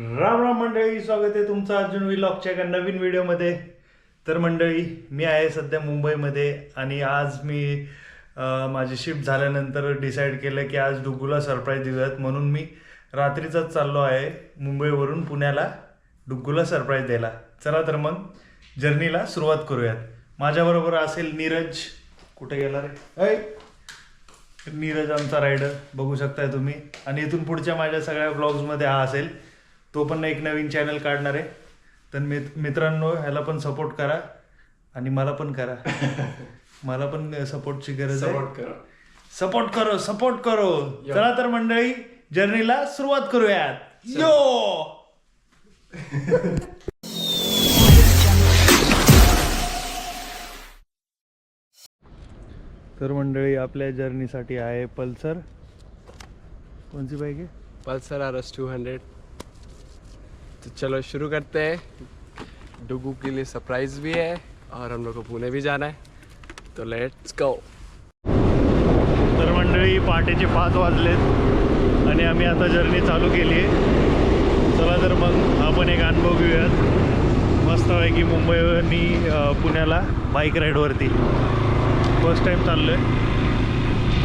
राम राम मंडळी, स्वागत आहे तुमचं अर्जुन व्लॉगच्या एका नवीन व्हिडिओमध्ये. तर मंडळी, मी आहे सध्या मुंबईमध्ये आणि आज मी माझी शिफ्ट झाल्यानंतर डिसाईड केलं की आज डुग्गूला सरप्राईज देऊयात. म्हणून मी रात्रीचाच चाललो आहे मुंबईवरून पुण्याला डुग्गूला सरप्राईज द्यायला. चला तर मग जर्नीला सुरुवात करूयात. माझ्याबरोबर असेल नीरज. कुठे गेला रे? ऐ, नीरज आमचा रायडर बघू शकताय तुम्ही. आणि इथून पुढच्या माझ्या सगळ्या ब्लॉग्समध्ये हा असेल. तो पण एक नवीन चॅनल काढणार आहे. तर मित्रांनो, ह्याला पण सपोर्ट करा आणि मला पण करा. मला पण सपोर्टची गरज आहे. सपोर्ट करो. चला तर मंडळी, जर्नीला सुरुवात करूयात. यो तर मंडळी, आपल्या जर्नीसाठी आहे पल्सर. कोणती बाईक आहे? Pulsar RS 200. तो चलो शुरू करते हैं. डुगू के लिए सरप्राइज भी है और हम लोग को पुणे भी जाना है, तो लेट्स गो. तर मंडळी, पहाटेचे 5 वाजलेत आणि आम्ही आता जर्नी चालू केली आहे. चला तर मग आपण एक अनुभव घेऊयात मस्तपैकी मुंबईवरनी पुण्याला बाईक राईडवरती. फर्स्ट टाईम चाललो आहे.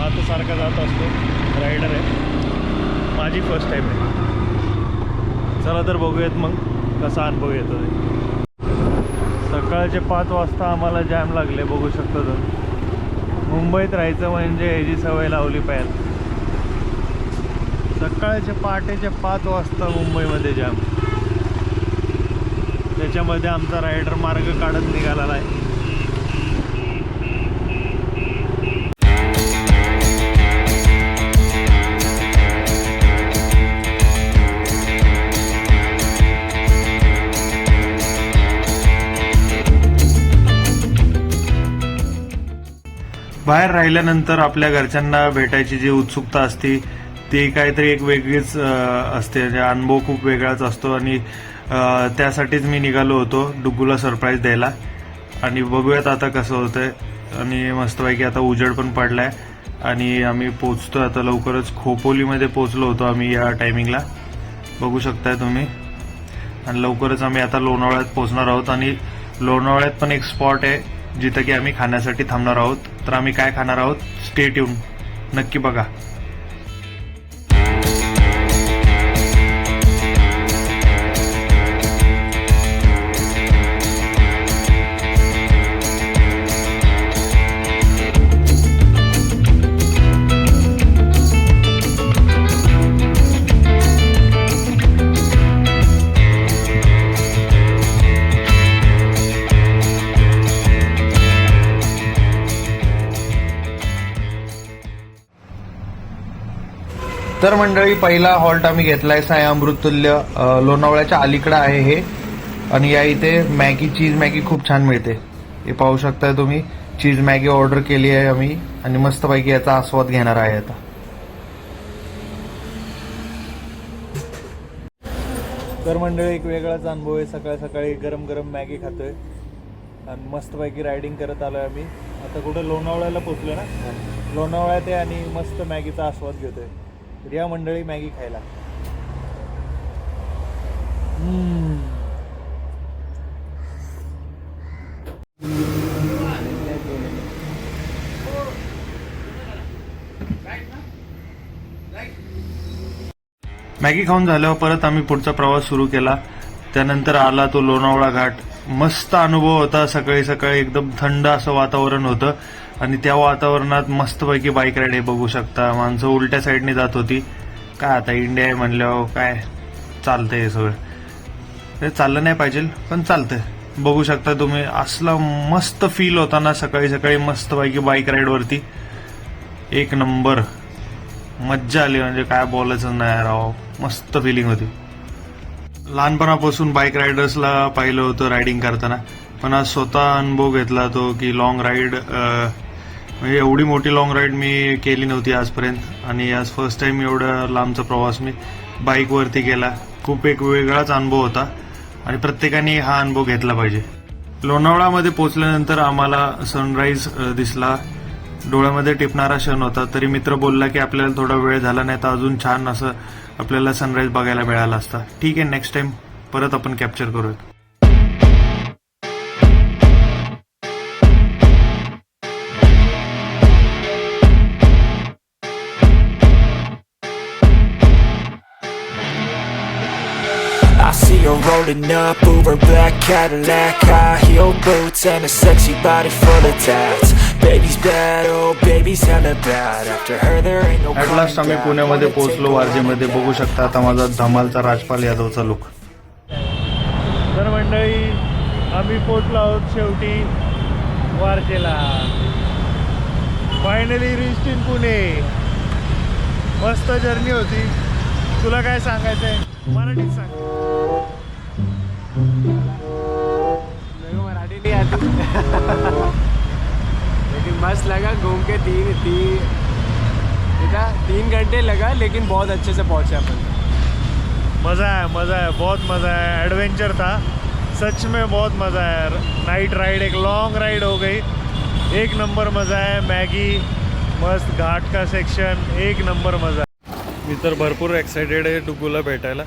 आता सारखा जात असतो, रायडर आहे. माझी फर्स्ट टाईम आहे. चला तर बघूयात मग कसा अनुभव येतो ते. सकाळचे 5 वाजता आम्हाला जॅम लागले, बघू शकतो तर. मुंबईत राहायचं म्हणजे ह्याची सवय लावली पाहिजे. सकाळचे पहाटेचे 5 वाजता मुंबईमध्ये जॅम. त्याच्यामध्ये आमचा रायडर मार्ग काढत निघालेला आहे. बाहेर राहिल्यानंतर आपल्या घरच्यांना भेटायची जी उत्सुकता असते ती काहीतरी एक वेगळीच असते. अनुभव खूप वेगळाच असतो आणि त्यासाठीच मी निघालो होतो डुग्गूला सरप्राईज द्यायला. आणि बघूयात आता कसं होतंय. आणि मस्तपैकी आता उजेड पण पडलाय आणि आम्ही पोचतो आता लवकरच. खोपोलीमध्ये पोचलो होतो आम्ही या टायमिंगला, बघू शकताय तुम्ही. आणि लवकरच आम्ही आता लोणावळ्यात पोचणार आहोत. आणि लोणावळ्यात पण एक स्पॉट आहे जिथं की आम्ही खाण्यासाठी थांबणार आहोत. तर आम्ही काय खाणार आहोत, स्टे ट्यून, नक्की बघा. तर मंडळी, पहिला हॉल्ट आम्ही घेतलाय साई अमृततुल्य. लोणावळ्याच्या अलीकडे आहे हे. आणि या इथे मॅगी, चीज मॅगी खूप छान मिळते. हे पाहू शकताय तुम्ही. चीज मॅगी ऑर्डर केली आहे आम्ही आणि मस्तपैकी याचा आस्वाद घेणार आहे आता. तर मंडळी, एक वेगळाच अनुभव आहे. सकाळी सकाळी गरम गरम मॅगी खातोय आणि मस्तपैकी रायडिंग करत आलोय आम्ही. आता कुठे लोणावळ्याला पोचलो ना, लोणावळ्यात आहे आणि मस्त मॅगीचा आस्वाद घेतोय. या मंडळी, मॅगी खायला. मॅगी खाऊन झाल्यावर परत आम्ही पुढचा प्रवास सुरू केला. त्यानंतर आला तो लोणावळा घाट. मस्त अनुभव होता. सकाळी सकाळी एकदम थंड असं वातावरण होतं आणि त्या वातावरणात मस्तपैकी बाईक राईड हे बघू शकता. माणसं उलट्या साईडने जात होती. काय आता इंडिया आहे म्हणल्यावर काय चालतंय हे सगळं. ते चाललं नाही पाहिजे पण चालतंय. बघू शकता तुम्ही. असला मस्त फील होता ना सकाळी सकाळी मस्तपैकी बाईक राईडवरती. एक नंबर मज्जा आली, म्हणजे काय बोलायचं नाही राव. मस्त फिलिंग होती. लहानपणापासून बाईक रायडर्सला पाहिलं होतं रायडिंग करताना, पण आज स्वतः अनुभव घेतला तो की लॉंग राईड, म्हणजे एवढी मोठी लॉंग राईड मी केली नव्हती आजपर्यंत. आणि आज फर्स्ट टाइम एवढा लांबचा प्रवास मी बाईकवरती केला. खूप एक वेगळाच अनुभव होता आणि प्रत्येकाने हा अनुभव घेतला पाहिजे. लोणावळ्यामध्ये पोहोचल्यानंतर आम्हाला सनराईज दिसला. डोळ्यामध्ये टिपणारा क्षण होता. तरी मित्र बोलला की आपल्याला थोडा वेळ झाला नाही तर अजून छान असं आपल्याला सनराईज बघायला मिळाला असता. ठीक आहे, नेक्स्ट टाइम परत आपण कॅप्चर करूयात. I see her rolling up, Uber black Cadillac, high heel boots and a sexy body full of tats. Baby's bad, oh baby's hella bad. After her there ain't no at last आम्ही पुण्यामध्ये पोहोचलो. वारजेमध्ये बघू शकता आता माझा धमालचा राजपाल यादवचा look. तर मंडळी आम्ही पोचलो आहोत शेवटी वारजेला. Finally reached in Pune. मस्त जर्नी होती. तुला काय सांगायचं आहे मराठीत सांग. मेरे को मराठी नहीं आती लेकिन मस्त लगा घूम के. तीन घंटे लगा लेकिन बहुत अच्छे से पहुंचे अपन. मज़ा है बहुत मज़ा है. एडवेंचर था सच में, बहुत मज़ा है. नाइट राइड, एक लॉन्ग राइड हो गई. एक नंबर मज़ा है. मैगी मस्त, घाट का सेक्शन एक नंबर मज़ा. मी तर भरपूर एक्सायटेड आहे डुग्गूला भेटायला.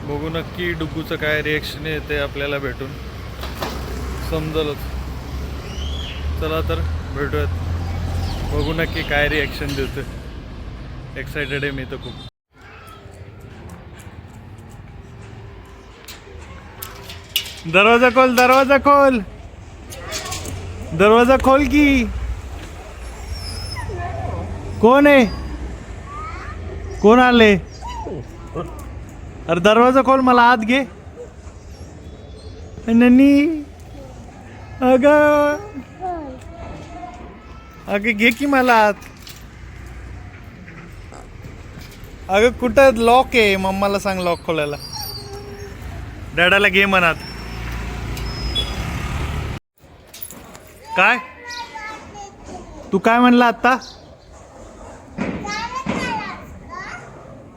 बघू नक्की डुग्गूचं काय रिएक्शन येते आपल्याला भेटून, समजलंच. चला तर भेटूयात. बघू नक्की काय रिएक्शन देते. एक्सायटेड आहे मी तर खूप. दरवाजा खोल, दरवाजा खोल, दरवाजा खोल की. कोण आहे? कोण आले? अरे दरवाजा खोल, मला आत घे. नन्नी अगं घे की मला आत. अगं कुठं लॉक आहे? मम्माला सांग लॉक खोलायला. डॅडाला घे मनात. काय तू काय म्हणला आता?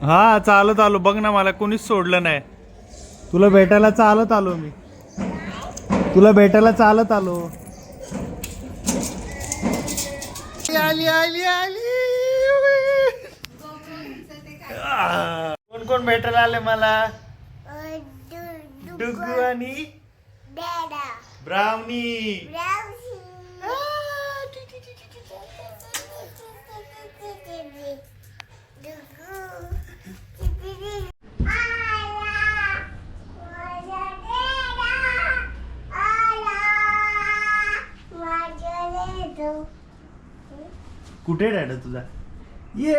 हा चालत आलो. बघ ना, मला कोणीच सोडलं नाही. तुला भेटायला चालत आलो मी. तुला भेटायला चालत आलो. आली आली आली. कोण कोण भेटायला आले मला? डुग्गू आणि ब्राउनी. कुठे डॅडा तुझा? ये